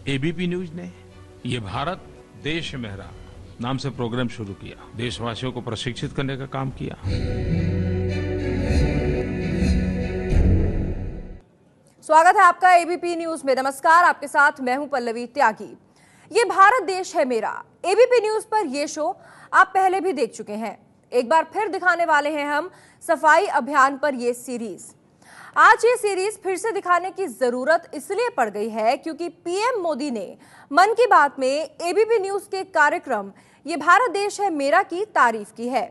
ABP news ने ये भारत देश मेरा नाम से प्रोग्राम शुरू किया। देशवासियों को प्रशिक्षित करने का काम किया। स्वागत है आपका एबीपी न्यूज में। नमस्कार, आपके साथ मैं हूं पल्लवी त्यागी। ये भारत देश है मेरा। एबीपी न्यूज पर यह शो आप पहले भी देख चुके हैं। एक बार फिर दिखाने वाले हैं हम सफाई अभियान पर यह सीरीज। आज ये सीरीज फिर से दिखाने की जरूरत इसलिए पड़ गई है क्योंकि पीएम मोदी ने मन की बात में एबीपी न्यूज के कार्यक्रम ये भारत देश है मेरा की तारीफ की है।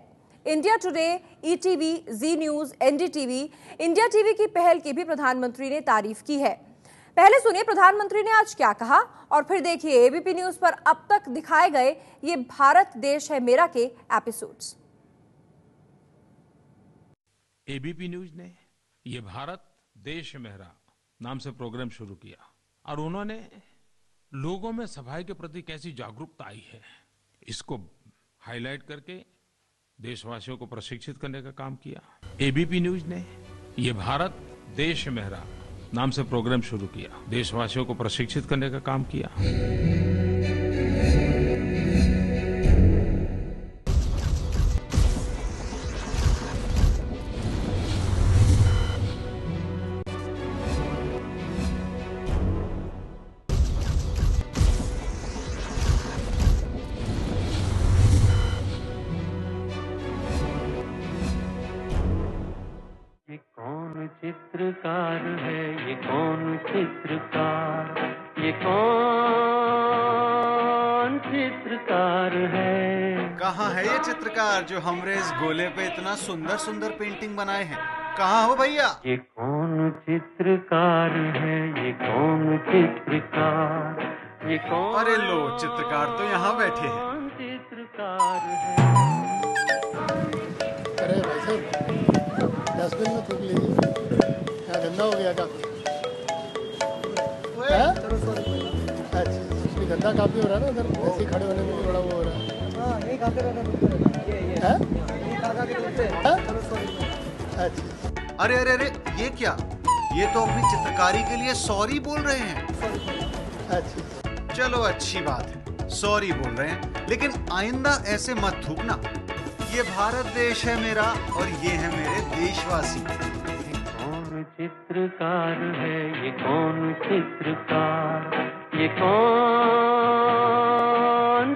इंडिया टुडे, ईटीवी, जी न्यूज, एनडीटीवी, इंडिया टीवी की पहल की भी प्रधानमंत्री ने तारीफ की है। पहले सुनिए प्रधानमंत्री ने आज क्या कहा और फिर देखिए एबीपी न्यूज पर अब तक दिखाए गए ये भारत देश है मेरा के एपिसोड्स। एबीपी न्यूज ने ये भारत देश मेरा नाम से प्रोग्राम शुरू किया और उन्होंने लोगों में सफाई के प्रति कैसी जागरूकता आई है इसको हाईलाइट करके देशवासियों को प्रशिक्षित करने का काम किया। एबीपी न्यूज ने ये भारत देश मेरा नाम से प्रोग्राम शुरू किया। देशवासियों को प्रशिक्षित करने का काम किया। चित्रकार है ये कौन चित्रकार, ये कौन चित्रकार है। कहाँ है ये चित्रकार जो हमरे इस गोले पे इतना सुंदर सुंदर पेंटिंग बनाए हैं? कहाँ हो भैया? ये कौन चित्रकार है, ये कौन चित्रकार, ये कौन। अरे लो, चित्रकार तो यहाँ बैठे हैं। चित्रकार है। अरे भाई साहब, डस्टबिन में थूक लीजिए, क्या गंदा हो गया काफी। अच्छा, गंदा काफी हो रहा है ना, उधर ऐसे खड़े होने में बड़ा वो हो रहा है। अच्छा, अरे अरे अरे, ये क्या? ये तो अपनी चित्रकारी के लिए सॉरी बोल रहे हैं। अच्छा, चलो अच्छी बात है, सॉरी बोल रहे हैं, लेकिन आइंदा ऐसे मत थूकना। ये भारत देश है मेरा और ये है मेरे देशवासी। चित्रकार है ये कौन चित्रकार, ये कौन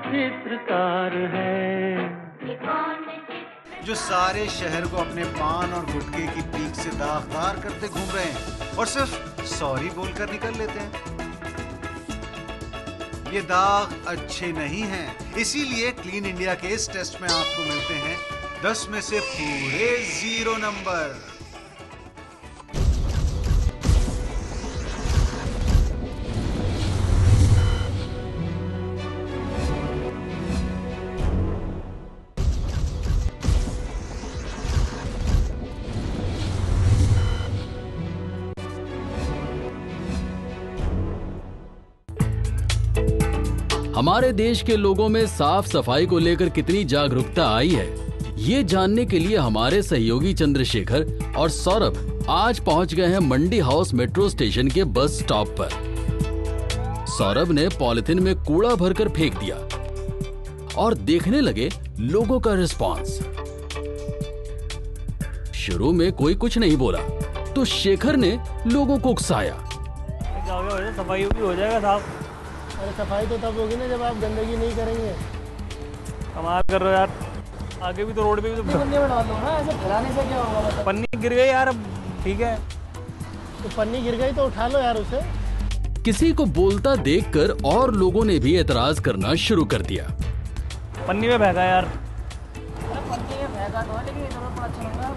चित्रकार है। जो सारे शहर को अपने पान और गुटखे की पीक से दागदार करते घूम रहे हैं और सिर्फ सॉरी बोलकर निकल लेते हैं। ये दाग अच्छे नहीं हैं, इसीलिए क्लीन इंडिया के इस टेस्ट में आपको मिलते हैं 10 में से पूरे 0 नंबर। हमारे देश के लोगों में साफ सफाई को लेकर कितनी जागरूकता आई है, ये जानने के लिए हमारे सहयोगी चंद्रशेखर और सौरभ आज पहुंच गए हैं मंडी हाउस मेट्रो स्टेशन के बस स्टॉप पर। सौरभ ने पॉलिथीन में कूड़ा भरकर फेंक दिया और देखने लगे लोगों का रिस्पांस। शुरू में कोई कुछ नहीं बोला तो शेखर ने लोगों को उकसाया। सफाई भी हो जाएगा साहब। अरे सफाई तो तब होगी ना जब आप गंदगी नहीं करेंगे। कमाल कर रहे हो यार, आगे भी तो रोड पे भी तो पन्नी बनवा लो ना, ऐसे फैलाने से क्या होगा मतलब? पन्नी गिर गई यार, अब ठीक है तो पन्नी गिर गई तो उठा लो यार उसे। किसी को बोलता देखकर और लोगों ने भी एतराज करना शुरू कर दिया। पन्नी में फेंका यार। पन्नी में फेंका तो है, लेकिन इतना बड़ा अच्छा लगा।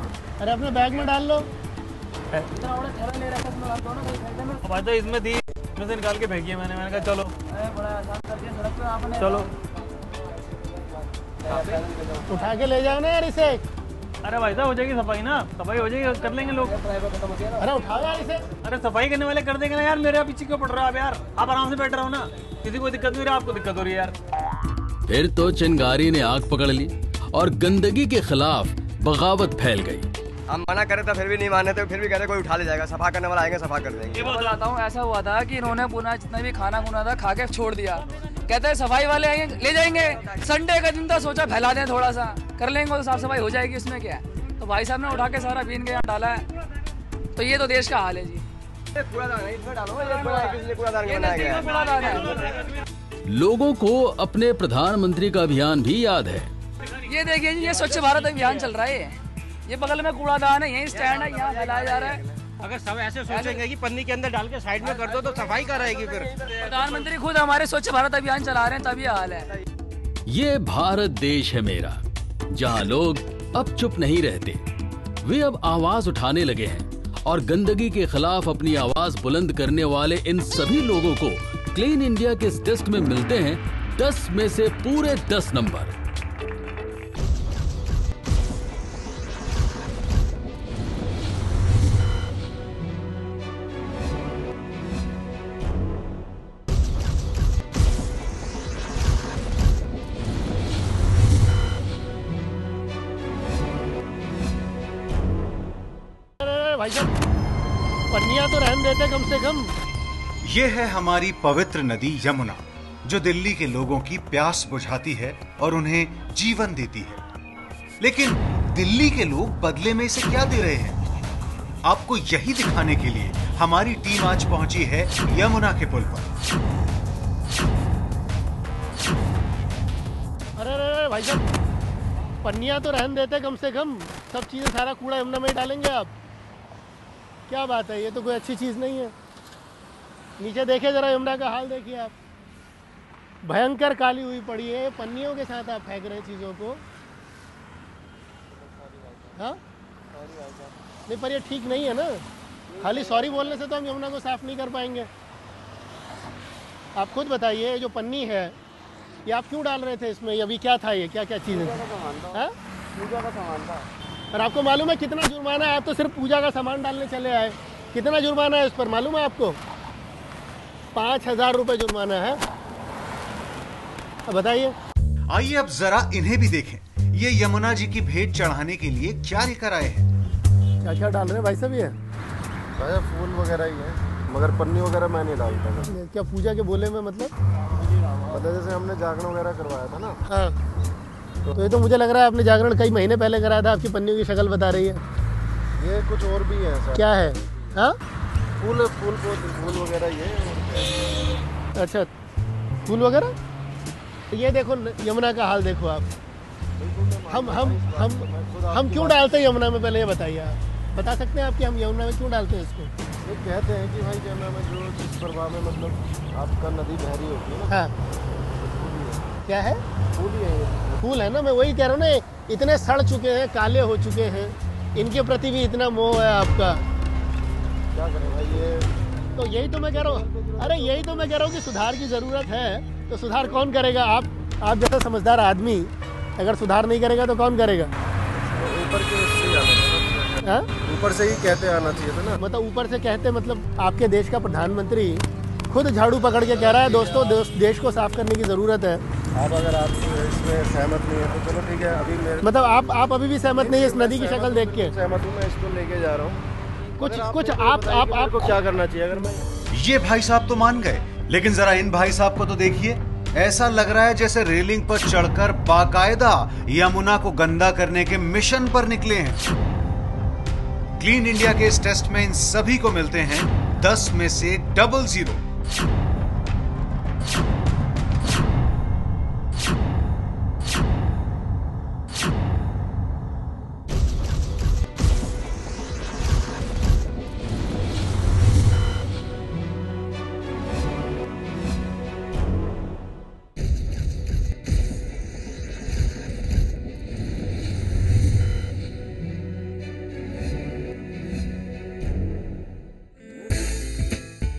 अरे अपने बैग में डाल लो। इतना बड़ा थैला ले रखा है, डाल दो ना कोई खरीदे में। भाई तो इसमें थी, इसमें से निकाल के फेंकी मैंने कहा चलो। अरे बड़ा आसान कर दिया सड़क पे आपने। चलो उठा के ले जाओ ना यार इसे। अरे भाई साहब हो जाएगी सफाई ना, सफाई हो जाएगी, कर लेंगे लोग। अरे उठाओ यार इसे। अरे सफाई करने वाले कर देंगे ना यार, मेरे पीछे क्यों पड़ रहा है आप यार? आप आराम से बैठ रहे हो ना, किसी को दिक्कत नहीं रही, आपको दिक्कत हो रही है यार। फिर तो चिंगारी ने आग पकड़ ली और गंदगी के खिलाफ बगावत फैल गई। हम मना करे तो फिर भी नहीं माने, तो फिर भी कहते कोई उठा ले जाएगा, सफा करने वाला आएंगे सफा कर देंगे। मैं बताता हूँ, ऐसा हुआ था कि इन्होंने पुनः जितना भी खाना खुना था खा के छोड़ दिया, कहते हैं सफाई वाले आएंगे ले जाएंगे, संडे का दिन था, सोचा फैला दें थोड़ा सा, कर लेंगे तो साफ सफाई हो जाएगी, उसमें क्या है। तो भाई साहब ने उठा के सारा बीन के यहाँ डाला है। तो ये तो देश का हाल है जी। लोगों को अपने प्रधानमंत्री का अभियान भी याद है। ये देखिए जी, ये स्वच्छ भारत अभियान चल रहा है, ये बगल में कूड़ादान है, यही स्टैंड है, यहाँ फैलाया जा रहा है। अगर सब ऐसे सोचेंगे कि पन्नी के अंदर डाल के साइड में कर दो तो सफाई का रहेगी। फिर प्रधानमंत्री खुद हमारे स्वच्छ भारत अभियान चला रहे हैं, तभी हाल है। ये भारत देश है मेरा, जहाँ लोग अब चुप नहीं रहते, वे अब आवाज उठाने लगे हैं और गंदगी के खिलाफ अपनी आवाज बुलंद करने वाले इन सभी लोगों को क्लीन इंडिया के इस टेस्ट में मिलते हैं 10 में से पूरे 10 नंबर। भाई साहब, पन्नियां तो रहने देते कम से कम। ये है हमारी पवित्र नदी यमुना, जो दिल्ली के लोगों की प्यास बुझाती है और उन्हें जीवन देती है। लेकिन दिल्ली के लोग बदले में इसे क्या दे रहे हैं? आपको यही दिखाने के लिए हमारी टीम आज पहुंची है यमुना के पुल पर। अरे भाई साहब, पन्नियां तो रहने देते कम से कम, सब चीजें सारा कूड़ा यमुना में ही डालेंगे आप? क्या बात है, ये तो कोई अच्छी चीज नहीं है। नीचे देखिए जरा, यमुना का हाल देखिए आप, भयंकर काली हुई पड़ी है। पन्नियों के साथ आप फेंक रहे चीजों को। हाँ नहीं, पर ये ठीक नहीं है ना। खाली सॉरी बोलने से तो हम यमुना को साफ नहीं कर पाएंगे। आप खुद बताइए, जो पन्नी है ये आप क्यों डाल रहे थे इसमें? अभी क्या था, ये क्या क्या चीज़ है? पूजा का सामान था। और आपको मालूम है कितना जुर्माना है? आप तो सिर्फ पूजा का सामान डालने चले आए। कितना जुर्माना है इस पर मालूम है आपको? 5,000 रुपये जुर्माना है। अब बताइए। आइए अब जरा इन्हें भी देखें, ये यमुना जी की भेंट चढ़ाने के लिए क्या लेकर आए हैं। क्या क्या डाल रहे हैं भाई साहब? ये फूल वगैरह ही है, मगर पन्नी वगैरह मैं नहीं डालता। क्या पूजा के बोले में मतलब जैसे हमने जागरण वगैरह करवाया था ना। हाँ, तो ये तो मुझे लग रहा है आपने जागरण कई महीने पहले कराया था। आपकी पन्नियों की शक्ल बता रही है। ये कुछ और भी है सर। क्या है? हाँ, फूल वगैरह ये। अच्छा, फूल वगैरह। ये देखो यमुना का हाल देखो आप। हम क्यों डालते हैं यमुना में, पहले ये बताइए। आप बता सकते हैं आप कि हम यमुना में क्यों डालते हैं इसको? ये कहते हैं कि भाई यमुना में जो जिस प्रवाह में मतलब आपका नदी बह रही होती है ना। हाँ, क्या है? फूल ही है ये। फूल है ना, मैं वही कह रहा हूँ ना। इतने सड़ चुके हैं, काले हो चुके हैं, इनके प्रति भी इतना मोह है आपका। क्या करें भाई, ये तो यही तो मैं कह रहा हूँ। अरे यही तो मैं कह रहा हूँ कि सुधार की ज़रूरत है। तो सुधार कौन करेगा? आप जैसा समझदार आदमी अगर सुधार नहीं करेगा तो कौन करेगा? ऊपर के इससे आना चाहिए। ऊपर से ही कहते आना चाहिए था ना। मतलब ऊपर से कहते, मतलब आपके देश का प्रधानमंत्री खुद झाड़ू पकड़ के कह रहा है दोस्तों देश को साफ करने की ज़रूरत है। आप अगर आप इसमें सहमत नहीं है तो चलो ठीक है। अभी मतलब आप अभी भी सहमत नहीं है इस नदी की शक्ल देख के? सहमत हूँ, मैं इसको लेके जा रहा हूँ। कुछ आपको क्या करना चाहिए? अगर मैं ये भाई साहब तो मान गए, लेकिन जरा इन भाई साहब को तो देखिए। ऐसा लग रहा है जैसे रेलिंग पर चढ़कर बाकायदा यमुना को गंदा करने के मिशन पर निकले हैं। क्लीन इंडिया के इस टेस्ट में इन सभी को मिलते हैं 10 में से 00।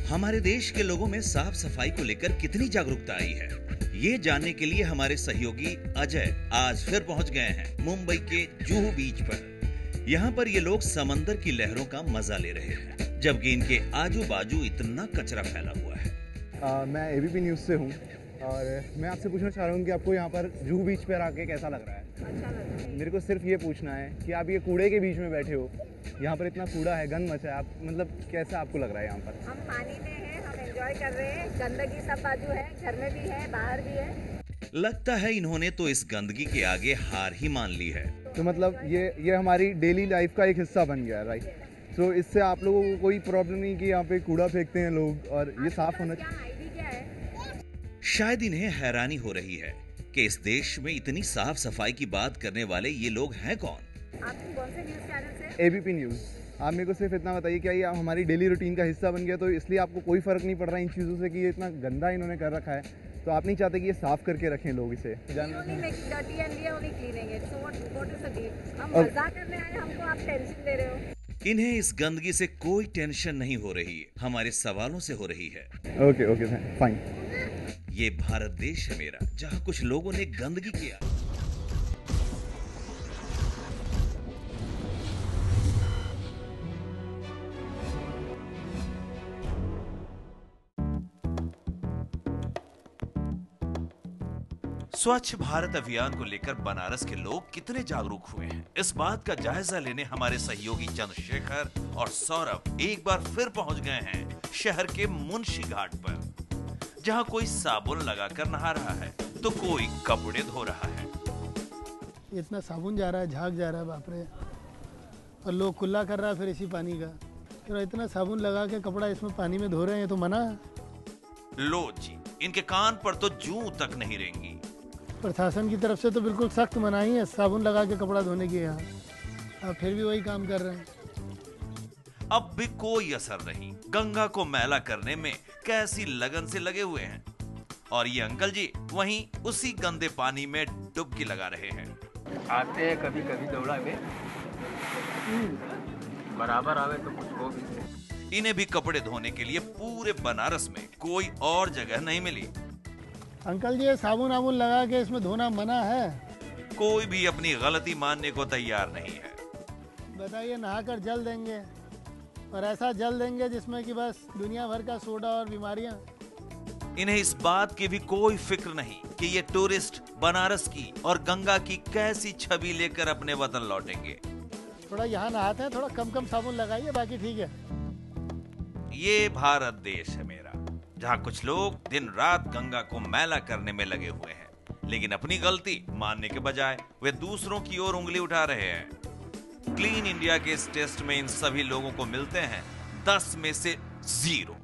हमारे देश के लोगों में साफ सफाई को लेकर कितनी जागरूकता आई है, ये जानने के लिए हमारे सहयोगी अजय आज फिर पहुंच गए हैं मुंबई के जुहू बीच पर। यहाँ पर ये लोग समंदर की लहरों का मजा ले रहे हैं, जबकि इनके आजू बाजू इतना कचरा फैला हुआ है। मैं एबीपी न्यूज से हूँ और मैं आपसे पूछना चाह रहा हूँ कि आपको यहाँ पर जुहू बीच पर आके कैसा लग रहा है? मेरे को सिर्फ ये पूछना है कि आप ये कूड़े के बीच में बैठे हो यहाँ पर इतना कूड़ा है, गंद मचा है, आप मतलब कैसा आपको लग रहा है यहाँ पर? हम पानी में हैं, हम एंजॉय कर रहे हैं, गंदगी सब बाजू है, घर में भी है, बाहर भी है। लगता है इन्होंने तो इस गंदगी के आगे हार ही मान ली है। तो मतलब ये हमारी डेली लाइफ का एक हिस्सा बन गया है, राइट? तो इससे आप लोगों को कोई प्रॉब्लम नहीं कि यहाँ पे कूड़ा फेंकते हैं लोग और ये साफ होना चाहिए। शायद इन्हें हैरानी हो रही है कि इस देश में इतनी साफ सफाई की बात करने वाले ये लोग हैं कौन? आप कौन से न्यूज़ चैनल से? ABP news. आप मेरे को सिर्फ इतना बताइए, क्या ये हमारी डेली रूटीन का हिस्सा बन गया, तो इसलिए आपको कोई फर्क नहीं पड़ रहा इन चीज़ों से कि ये इतना गंदा इन्होंने कर रखा है, तो आप नहीं चाहते कि ये साफ करके रखें लोग इसे? हम मजाक करने आए, हमको आप टेंशन दे रहे हो। इन्हें इस गंदगी से कोई टेंशन नहीं हो रही, हमारे सवालों से हो रही है। Okay fine. ये भारत देश है मेरा, जहाँ कुछ लोगों ने गंदगी किया। स्वच्छ भारत अभियान को लेकर बनारस के लोग कितने जागरूक हुए हैं, इस बात का जायजा लेने हमारे सहयोगी चंद्रशेखर और सौरभ एक बार फिर पहुंच गए हैं शहर के मुंशी घाट पर, जहां कोई साबुन लगाकर नहा रहा है तो कोई कपड़े धो रहा है। इतना साबुन जा रहा है, झाग जा रहा है, बाप रे। और लोग कुल्ला कर रहा है फिर इसी पानी का। फिर इतना साबुन लगा के कपड़ा इसमें पानी में धो रहे हैं, तो मना है। लो जी, इनके कान पर तो जूं तक नहीं रेंगी। प्रशासन की तरफ से तो बिल्कुल सख्त मनाही है साबुन लगा के कपड़ा धोने की यहाँ, अब फिर भी वही काम कर रहे हैं। अब भी कोई असर नहीं, गंगा को मैला करने में कैसी लगन से लगे हुए हैं। और ये अंकल जी वहीं उसी गंदे पानी में डुबकी लगा रहे हैं। आते हैं कभी कभी दौड़ा में, बराबर आवे तो कुछ हो भी। इन्हें भी कपड़े धोने के लिए पूरे बनारस में कोई और जगह नहीं मिली। अंकल जी साबुन आबुन लगा के इसमें धोना मना है। कोई भी अपनी गलती मानने को तैयार नहीं है। बताइए, नहाकर जल देंगे और ऐसा जल देंगे जिसमें कि बस दुनिया भर का सोडा और बीमारियां। इन्हें इस बात की भी कोई फिक्र नहीं कि ये टूरिस्ट बनारस की और गंगा की कैसी छवि लेकर अपने वतन लौटेंगे। थोड़ा यहाँ नहाते हैं, थोड़ा कम कम साबुन लगाइए, बाकी ठीक है। ये भारत देश है मेरा, जहाँ कुछ लोग दिन रात गंगा को मैला करने में लगे हुए हैं, लेकिन अपनी गलती मानने के बजाय वे दूसरों की ओर उंगली उठा रहे हैं। क्लीन इंडिया के इस टेस्ट में इन सभी लोगों को मिलते हैं 10 में से 0।